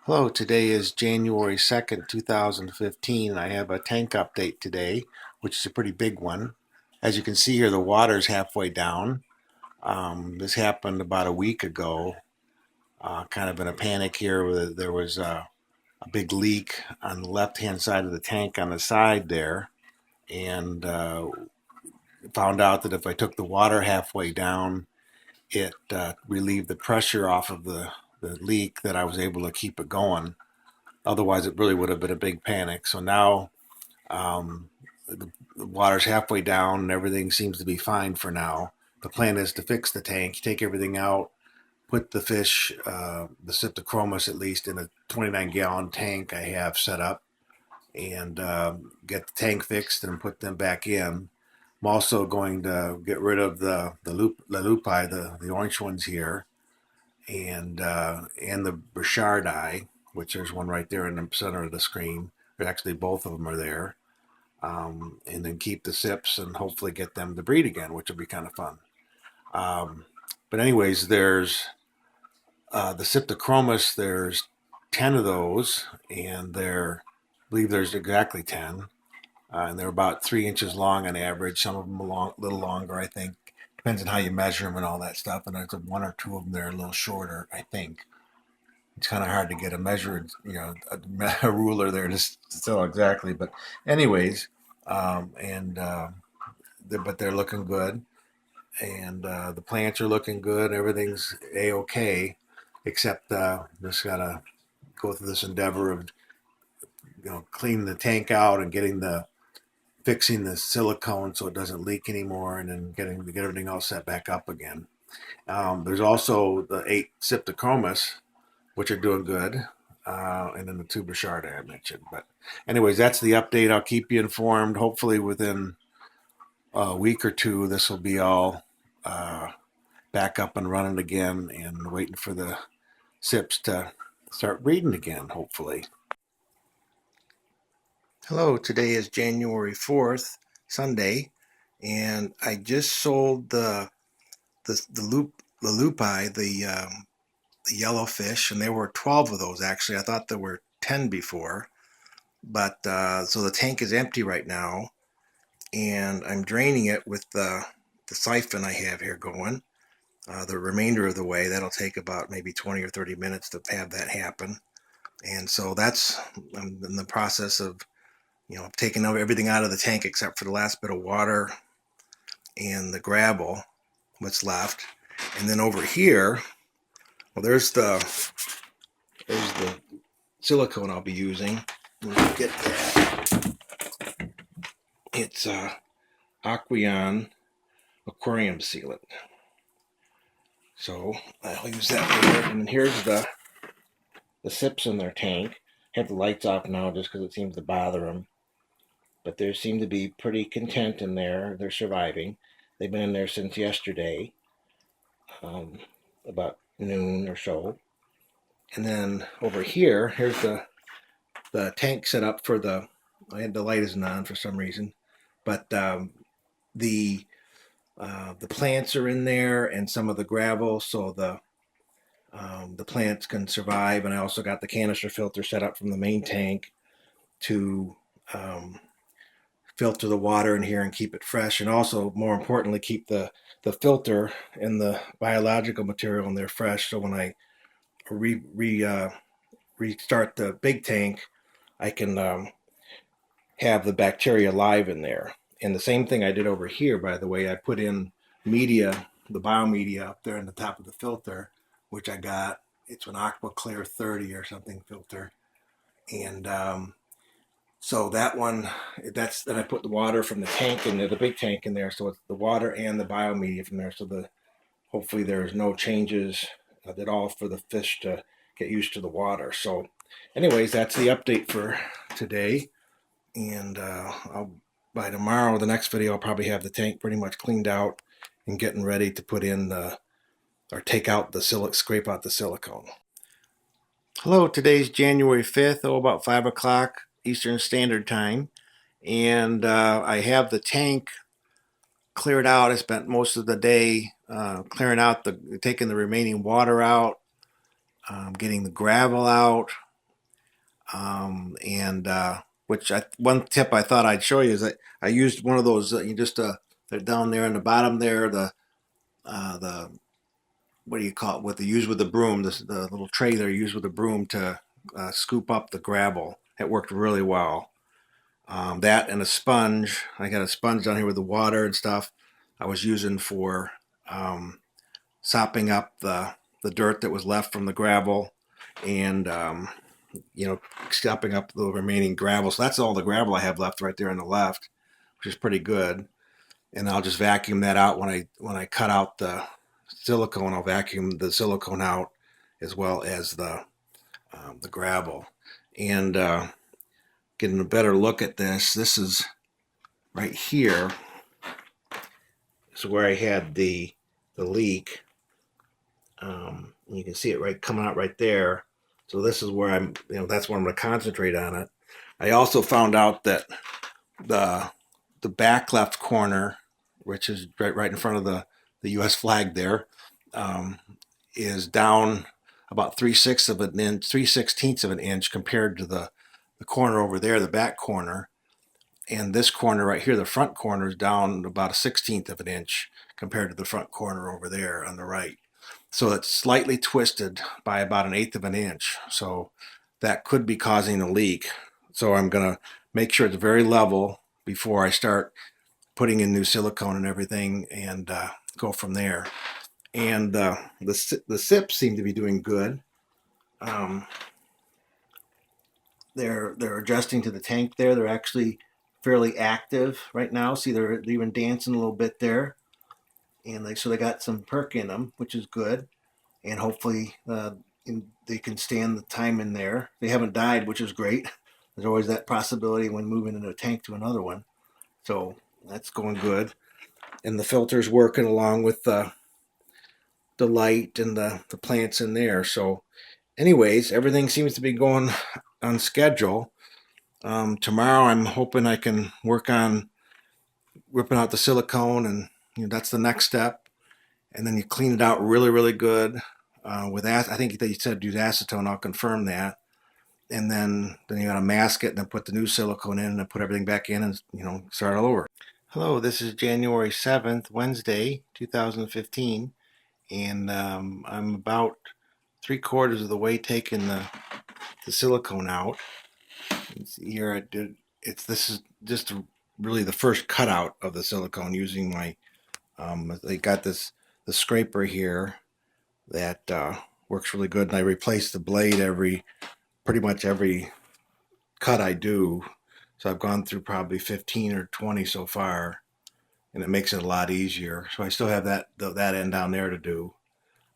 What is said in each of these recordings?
Hello, today is January 2nd, 2015. I have a tank update today, which is a pretty big one. As you can see here, the water's halfway down. This happened about a week ago, kind of in a panic here. There was a big leak on the left-hand side of the tank on the side there, and found out that if I took the water halfway down, it relieved the pressure off of the leak that I was able to keep it going. Otherwise, it really would have been a big panic. So now um, the water's halfway down and everything seems to be fine for now. The plan is to fix the tank, take everything out, put the fish, the Cyptochromis at least, in a 29-gallon tank I have set up, and get the tank fixed and put them back in. I'm also going to get rid of the Leleupi, the orange ones here, and the Brichardi, which there's one right there in the center of the screen. Actually, both of them are there. And then keep the Cyps and hopefully get them to breed again, which will be kind of fun. But anyways, there's the Cyptochromis. There's 10 of those, and I believe there's exactly 10, and they're about 3 inches long on average. Some of them a little longer, I think. Depends on how you measure them and all that stuff. And there's one or two of them that are a little shorter, I think. It's kind of hard to get a measured, a ruler there to tell exactly. But anyways, but they're looking good, and the plants are looking good. Everything's a-okay, except just gotta go through this endeavor of cleaning the tank out and fixing the silicone so it doesn't leak anymore, and then get everything all set back up again. There's also the 8 Cyptochromis, which are doing good, and then the 2 Brichardi I mentioned. But anyways, that's the update. I'll keep you informed. Hopefully within a week or two, this will be all back up and running again, and waiting for the Cyps to start breeding again, hopefully. Hello, today is January 4th, Sunday, and I just sold the Leleupi, the yellowfish, and there were 12 of those actually. I thought there were 10 before, but so the tank is empty right now, and I'm draining it with the siphon I have here going. The remainder of the way, that'll take about maybe 20 or 30 minutes to have that happen. And so I'm in the process of taking everything out of the tank except for the last bit of water and the gravel, what's left. And then over here, well, there's the silicone I'll be using. Get that. It's Aqueon aquarium sealant. So I'll use that there. And then here's the Cyps in their tank. I have the lights off now just because it seems to bother them. But they seem to be pretty content in there. They're surviving. They've been in there since yesterday, about noon or so. And then over here, here's the tank set up for the light isn't on for some reason, but the plants are in there and some of the gravel, so the plants can survive. And I also got the canister filter set up from the main tank to filter the water in here and keep it fresh, and also more importantly keep the filter and the biological material in there fresh, so when I restart the big tank I can have the bacteria live in there. And the same thing I did over here, by the way. I put in media, the biomedia up there in the top of the filter, which I got. It's an Aqua Clear 30 or something filter. And so that one, then I put the water from the tank in there, the big tank in there. So it's the water and the biomedia from there. So hopefully there's no changes at all for the fish to get used to the water. So anyways, that's the update for today. And by tomorrow, the next video, I'll probably have the tank pretty much cleaned out and getting ready to put in or take out scrape out the silicone. Hello, today's January 5th, about 5 o'clock Eastern Standard Time. And I have the tank cleared out. I spent most of the day clearing out taking the remaining water out, getting the gravel out, and one tip I thought I'd show you is that I used one of those they're down there in the bottom there, the what do you call it, what they use with the broom, the little tray they're used with the broom to scoop up the gravel. It worked really well. That and a sponge. I got a sponge down here with the water and stuff I was using for sopping up the dirt that was left from the gravel, and stopping up the remaining gravel. So that's all the gravel I have left right there on the left, which is pretty good. And I'll just vacuum that out when I cut out the silicone. I'll vacuum the silicone out as well as the gravel. And getting a better look at this. This is right here. This is where I had the leak. You can see it right coming out right there. So this is where that's where I'm going to concentrate on it. I also found out that the back left corner, which is right in front of the U.S. flag there, is down about 3/16 of an inch, 3/16 of an inch compared to the corner over there, the back corner. And this corner right here, the front corner, is down about 1/16 of an inch compared to the front corner over there on the right. So it's slightly twisted by about 1/8 of an inch. So that could be causing a leak. So I'm going to make sure it's very level before I start putting in new silicone and everything, and go from there. And the Cyps seem to be doing good. They're adjusting to the tank there. They're actually fairly active right now. See, they're even dancing a little bit there, and so they got some perk in them, which is good. And hopefully they can stand the time in there. They haven't died, which is great. There's always that possibility when moving in a tank to another one. So that's going good. And the filter's working along with the light and the plants in there. So anyways, everything seems to be going on schedule. Tomorrow I'm hoping I can work on ripping out the silicone, and that's the next step. And then you clean it out really, really good with that. I think they said use acetone. I'll confirm that. And then you gotta mask it and then put the new silicone in and then put everything back in and start all over. Hello, this is January 7th, Wednesday, 2015, and I'm about 3/4 of the way taking the silicone out. Here I did. This is just really the first cutout of the silicone using my. They got the scraper here that works really good, and I replace the blade pretty much every cut I do. So I've gone through probably 15 or 20 so far, and it makes it a lot easier. So I still have that end down there to do,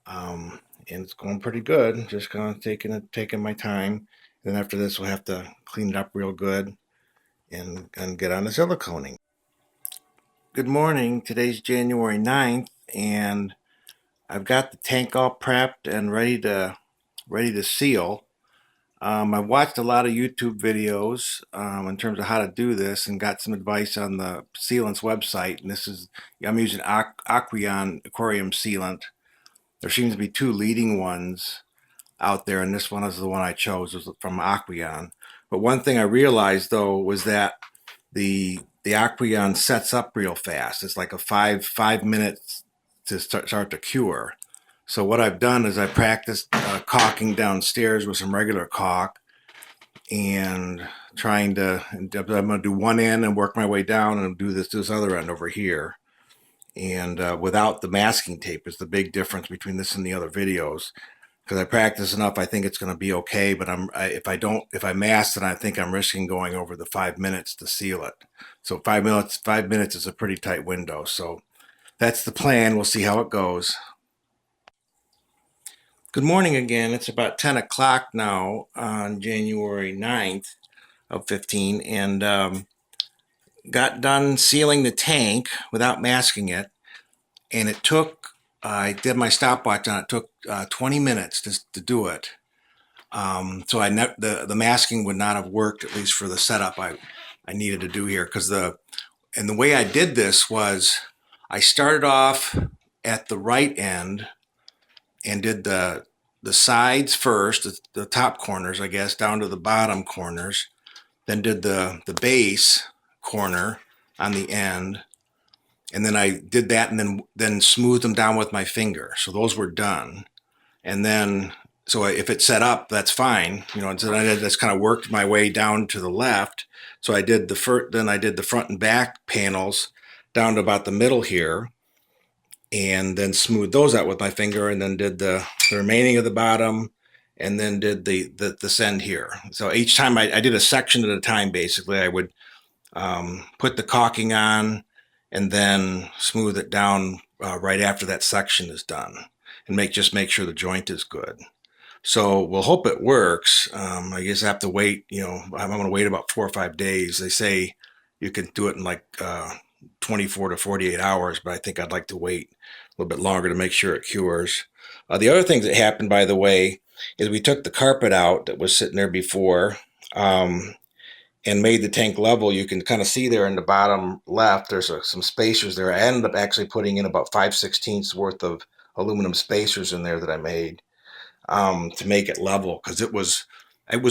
and it's going pretty good. Just kind of taking my time. Then after this, we'll have to clean it up real good and get on the siliconing. Good morning. Today's January 9th, and I've got the tank all prepped and ready to seal. I watched a lot of YouTube videos in terms of how to do this, and got some advice on the sealant's website. And I'm using Aqueon aquarium sealant. There seems to be two leading ones out there, and this one is the one I chose. It was from Aqueon. But one thing I realized though was that the Aqueon sets up real fast. It's like a five minutes to start to cure. So what I've done is I practiced caulking downstairs with some regular caulk, and I'm going to do one end and work my way down and do this other end over here. And without the masking tape is the big difference between this and the other videos. Because I practice enough, I think it's going to be okay. But if I mask it, I think I'm risking going over the 5 minutes to seal it. So 5 minutes is a pretty tight window. So that's the plan. We'll see how it goes. Good morning again. It's about 10 o'clock now on January 9th of 15, and got done sealing the tank without masking it. And it took, I did my stopwatch on it, took 20 minutes to do it. So the masking would not have worked, at least for the setup I needed to do here. And the way I did this was I started off at the right end and did the the sides first, the top corners, I guess, down to the bottom corners. Then did the base corner on the end, and then I did that, and then smoothed them down with my finger. So those were done, and then so if it's set up, that's fine, And so I just kind of worked my way down to the left. So I did then I did the front and back panels down to about the middle here, and then smoothed those out with my finger, and then did the remaining of the bottom, and then did the send here. So each time I did a section at a time. Basically, I would put the caulking on, and then smooth it down right after that section is done, and just make sure the joint is good. So we'll hope it works. I guess I have to wait. I'm going to wait about 4 or 5 days. They say you can do it in like 24 to 48 hours, but I think I'd like to wait a little bit longer to make sure it cures. The other things that happened, by the way, is we took the carpet out that was sitting there before, and made the tank level. You can kind of see there in the bottom left, there's some spacers there. I ended up actually putting in about 5/16 worth of aluminum spacers in there that I made to make it level, because it was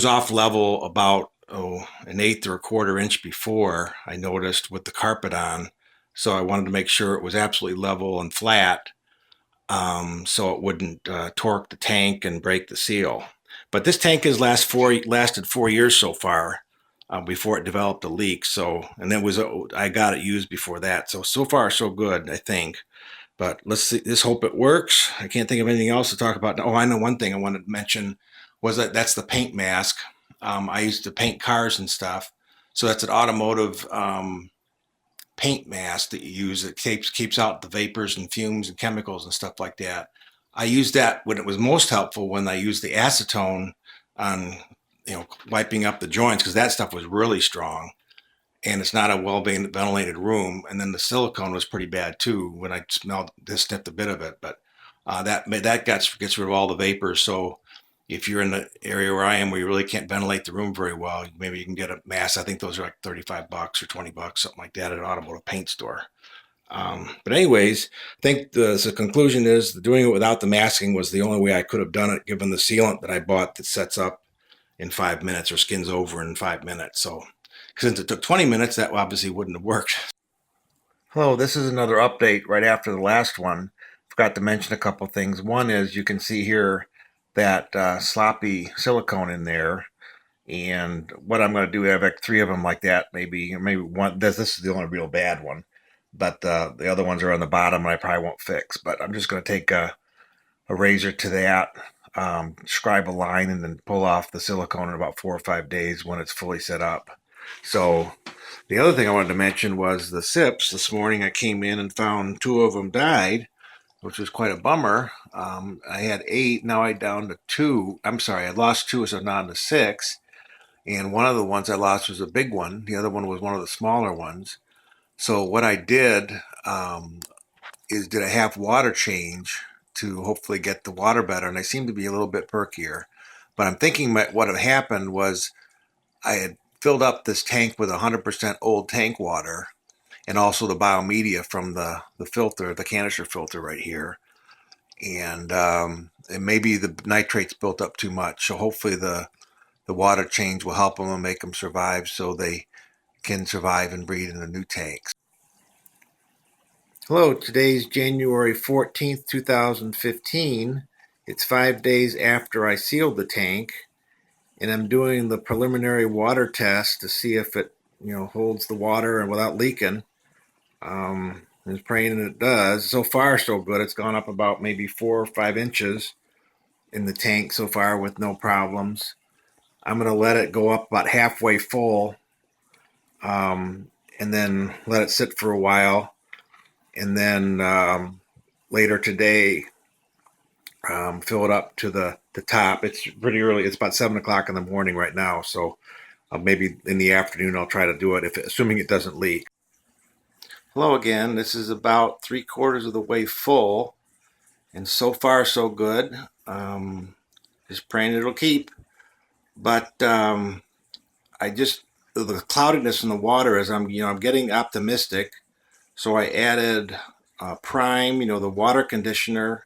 off level about an eighth or a quarter inch before, I noticed, with the carpet on. So I wanted to make sure it was absolutely level and flat, so it wouldn't torque the tank and break the seal. But this tank has lasted 4 years so far, before it developed a leak. So, and I got it used before that. So far so good, I think. But let's hope it works. I can't think of anything else to talk about. Oh, I know one thing I wanted to mention was that's the paint mask. I used to paint cars and stuff. So that's an automotive paint mask that you use that keeps out the vapors and fumes and chemicals and stuff like that. I used that when it was most helpful, when I used the acetone on wiping up the joints, because that stuff was really strong, and it's not a well ventilated room. And then the silicone was pretty bad too when I sniffed a bit of it. But that gets rid of all the vapors. So if you're in the area where I am, where you really can't ventilate the room very well, maybe you can get a mask. I think those are like $35 or $20, something like that, at an automotive paint store. But anyways, I think the conclusion is that doing it without the masking was the only way I could have done it, given the sealant that I bought that sets up in 5 minutes or skins over in 5 minutes. So since it took 20 minutes, that obviously wouldn't have worked. Hello, this is another update right after the last one. Forgot to mention a couple things. One is, you can see here that sloppy silicone in there. And what I'm going to do, I have like 3 of them like that, maybe one. This is the only real bad one, but the other ones are on the bottom, and I probably won't fix. But I'm just going to take a razor to that, scribe a line, and then pull off the silicone in about 4 or 5 days when it's fully set up. So the other thing I wanted to mention was the Cyps. This morning I came in and found 2 of them died, which was quite a bummer. I had 8, now I'm down to 2. I'm sorry, I lost 2, so I'm down to 6. And one of the ones I lost was a big one. The other one was one of the smaller ones. So what I did is did a half water change to hopefully get the water better, and I seem to be a little bit perkier. But I'm thinking what had happened was I had filled up this tank with 100% old tank water, and also the biomedia from the filter, the canister filter right here. And maybe the nitrates built up too much. So hopefully the water change will help them and make them survive, so they can survive and breed in the new tanks. Hello, today's January 14th, 2015. It's 5 days after I sealed the tank, and I'm doing the preliminary water test to see if it holds the water and without leaking. I'm praying it does. So far so good. It's gone up about maybe 4 or 5 inches in the tank so far with no problems. I'm going to let it go up about halfway full, and then let it sit for a while, and then later today fill it up to the top. It's pretty early. It's about 7 o'clock in the morning right now, so maybe in the afternoon I'll try to do it, assuming it doesn't leak. Hello again. This is about 3/4 of the way full, and so far so good. Just praying it'll keep. But the cloudiness in the water, as I'm getting optimistic. So I added Prime, the water conditioner,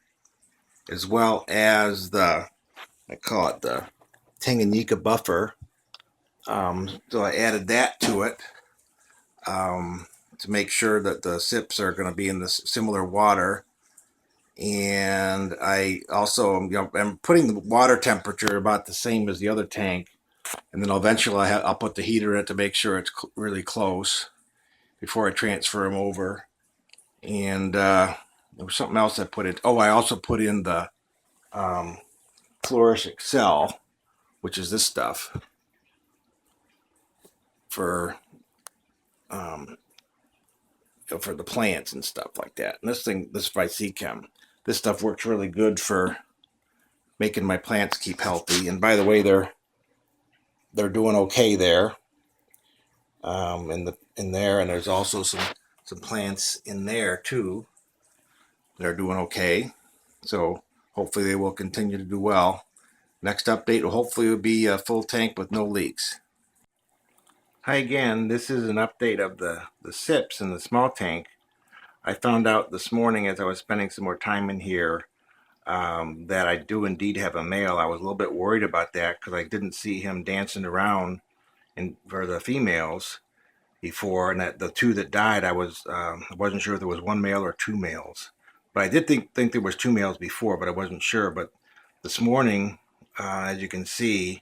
as well as the I call it the Tanganyika buffer. So I added that to it to make sure that the Cyps are going to be in this similar water. And I also, I'm putting the water temperature about the same as the other tank, and then eventually I'll put the heater in it to make sure it's really close before I transfer them over. And there was something else I put in. Oh, I also put in the Flourish Excel, which is this stuff for for the plants and stuff like that. And this Vicechem, this stuff works really good for making my plants keep healthy. And by the way, they're doing okay there. In there, and there's also some plants in there too. They're doing okay. So hopefully they will continue to do well. Next update will hopefully be a full tank with no leaks. Hi again, this is an update of the Cyps in the small tank. I found out this morning as I was spending some more time in here that I do indeed have a male. I was a little bit worried about that because I didn't see him dancing around for the females before, and that the two that died, I wasn't sure if there was one male or two males. But I did think there was two males before, but I wasn't sure. But this morning, as you can see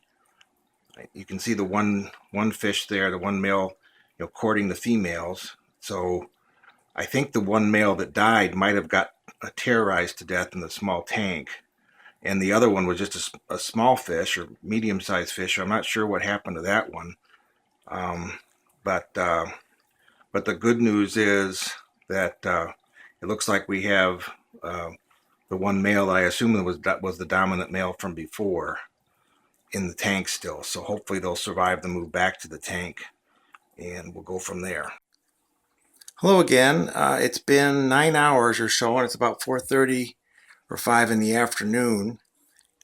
the one fish there, the one male, courting the females. So I think the one male that died might have got terrorized to death in the small tank, and the other one was just a small fish or medium-sized fish. I'm not sure what happened to that one, but the good news is that it looks like we have the one male that I assume was the dominant male from before in the tank still. So hopefully they'll survive the move back to the tank, and we'll go from there. Hello again. It's been 9 hours or so, and it's about 4:30 or 5 in the afternoon,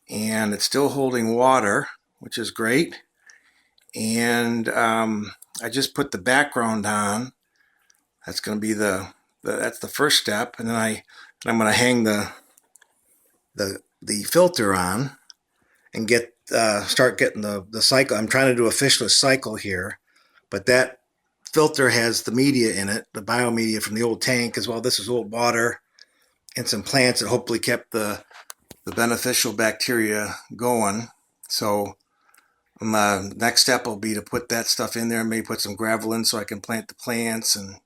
and it's still holding water, which is great. And I just put the background on. That's going to be that's the first step, and then I'm going to hang the filter on and start getting the cycle. I'm trying to do a fishless cycle here, but that filter has the media in it, the biomedia from the old tank as well. This is old water and some plants that hopefully kept the beneficial bacteria going. So my next step will be to put that stuff in there and maybe put some gravel in so I can plant the plants and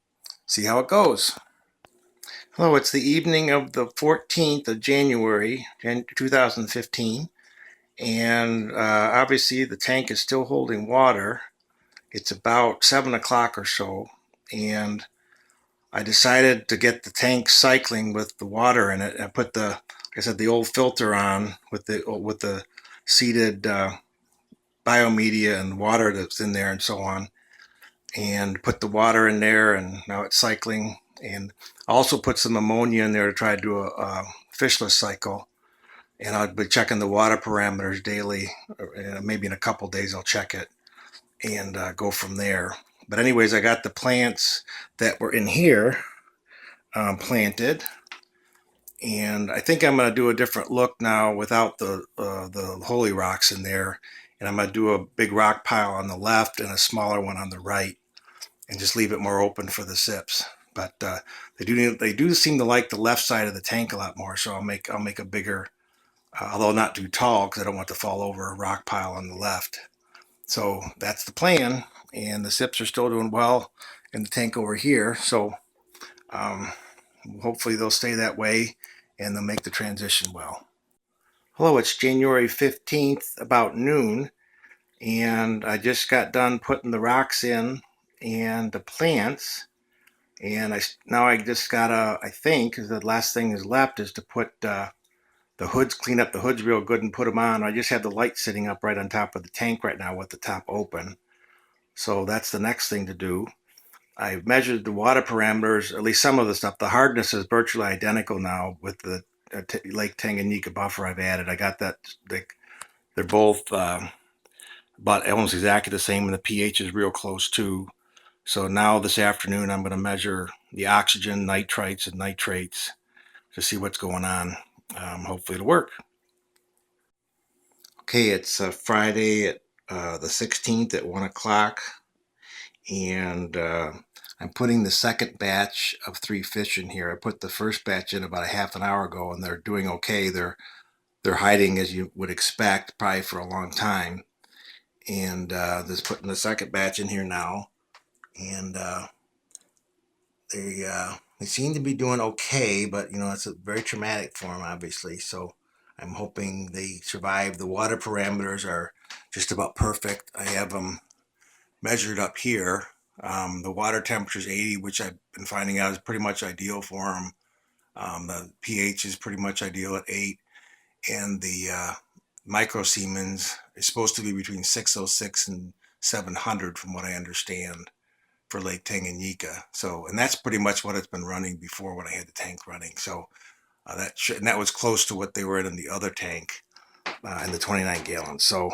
see how it goes. Hello, it's the evening of the 14th of January, 2015, and obviously the tank is still holding water. It's about 7 o'clock or so, and I decided to get the tank cycling with the water in it. I put the old filter on with the seeded biomedia and water that's in there and so on, and put the water in there, and now it's cycling. And I also put some ammonia in there to try to do a fishless cycle, and I'll be checking the water parameters daily. Maybe in a couple days I'll check it and go from there. But anyways, I got the plants that were in here planted, and I think I'm going to do a different look now without the holy rocks in there, and I'm going to do a big rock pile on the left and a smaller one on the right, and just leave it more open for the Cyps. But they do seem to like the left side of the tank a lot more, so I'll make a bigger, although not too tall because I don't want to fall over a rock pile on the left. So that's the plan, and the Cyps are still doing well in the tank over here. So hopefully they'll stay that way, and they'll make the transition well. Hello, it's January 15th, about noon, and I just got done putting the rocks in and the plants. And now I just gotta, I think, the last thing is left is to put the hoods, clean up the hoods real good and put them on. I just have the light sitting up right on top of the tank right now with the top open. So that's the next thing to do. I've measured the water parameters, at least some of the stuff. The hardness is virtually identical now with the Lake Tanganyika buffer I've added. I got that, they're both about almost exactly the same, and the pH is real close too. So now this afternoon I'm going to measure the oxygen, nitrites, and nitrates to see what's going on. Hopefully it'll work. Okay, it's Friday at the 16th at 1 o'clock, and I'm putting the second batch of 3 fish in here. I put the first batch in about a half an hour ago, and they're doing okay. They're hiding, as you would expect, probably for a long time. And just putting the second batch in here now, and they seem to be doing okay, but you know it's very traumatic for them, obviously. So I'm hoping they survive. The water parameters are just about perfect. I have them measured up here. The water temperature is 80, which I've been finding out is pretty much ideal for them. The pH is pretty much ideal at 8, and the micro Siemens is supposed to be between 606 and 700, from what I understand, for Lake Tanganyika. So, and that's pretty much what it's been running before when I had the tank running. So and that was close to what they were in the other tank, in the 29 gallons. So,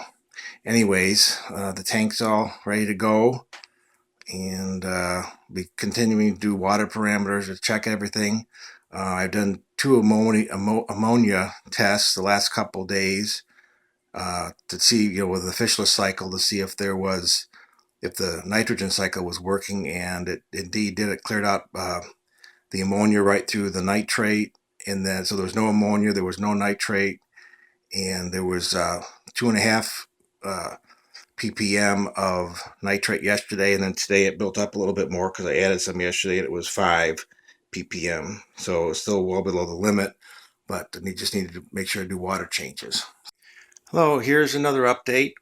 anyways, the tank's all ready to go, and be continuing to do water parameters to check everything. I've done 2 ammonia tests the last couple days to see, you know, with the fishless cycle, to see if the nitrogen cycle was working, and it indeed did. It cleared out the ammonia right through the nitrate, and then so there was no ammonia, there was no nitrate, and there was 2.5 ppm of nitrate yesterday, and then today it built up a little bit more because I added some yesterday, and it was 5 ppm. So it's still well below the limit, but I just needed to make sure I do water changes. Hello, here's another update.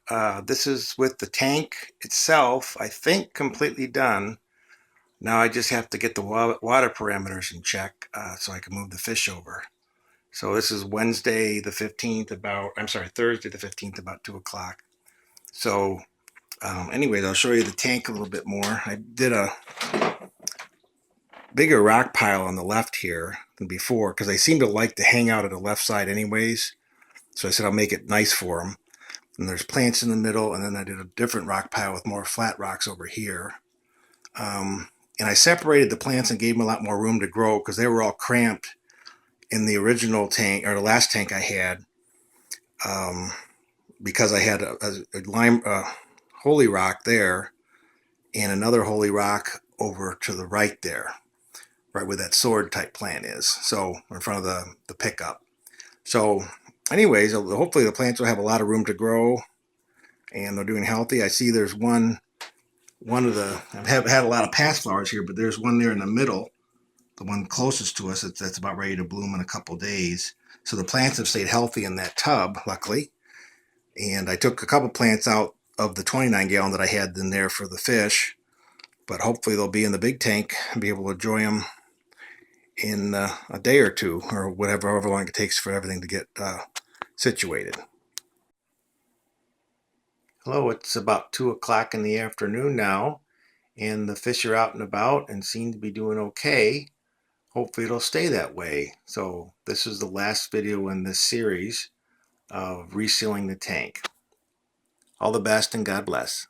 This is with the tank itself, I think completely done. Now I just have to get the water parameters in check so I can move the fish over. So this is Thursday the 15th, about 2 o'clock. So anyways, I'll show you the tank a little bit more. I did a bigger rock pile on the left here than before because they seem to like to hang out at the left side anyways. So I said I'll make it nice for them. And there's plants in the middle, and then I did a different rock pile with more flat rocks over here. And I separated the plants and gave them a lot more room to grow because they were all cramped in the original tank, or the last tank I had, because I had a lime holy rock there and another holy rock over to the right there, right where that sword type plant is, so in front of the pickup. So anyways, hopefully the plants will have a lot of room to grow, and they're doing healthy. I see there's one of the, I've had a lot of past flowers here, but there's one there in the middle, the one closest to us, that's about ready to bloom in a couple days. So the plants have stayed healthy in that tub, luckily. And I took a couple plants out of the 29 gallon that I had in there for the fish, but hopefully they'll be in the big tank and be able to enjoy them in a day or two, or however long it takes for everything to get situated. Hello, it's about 2 o'clock in the afternoon now, and the fish are out and about and seem to be doing okay. Hopefully it'll stay that way. So this is the last video in this series of resealing the tank. All the best, and God bless.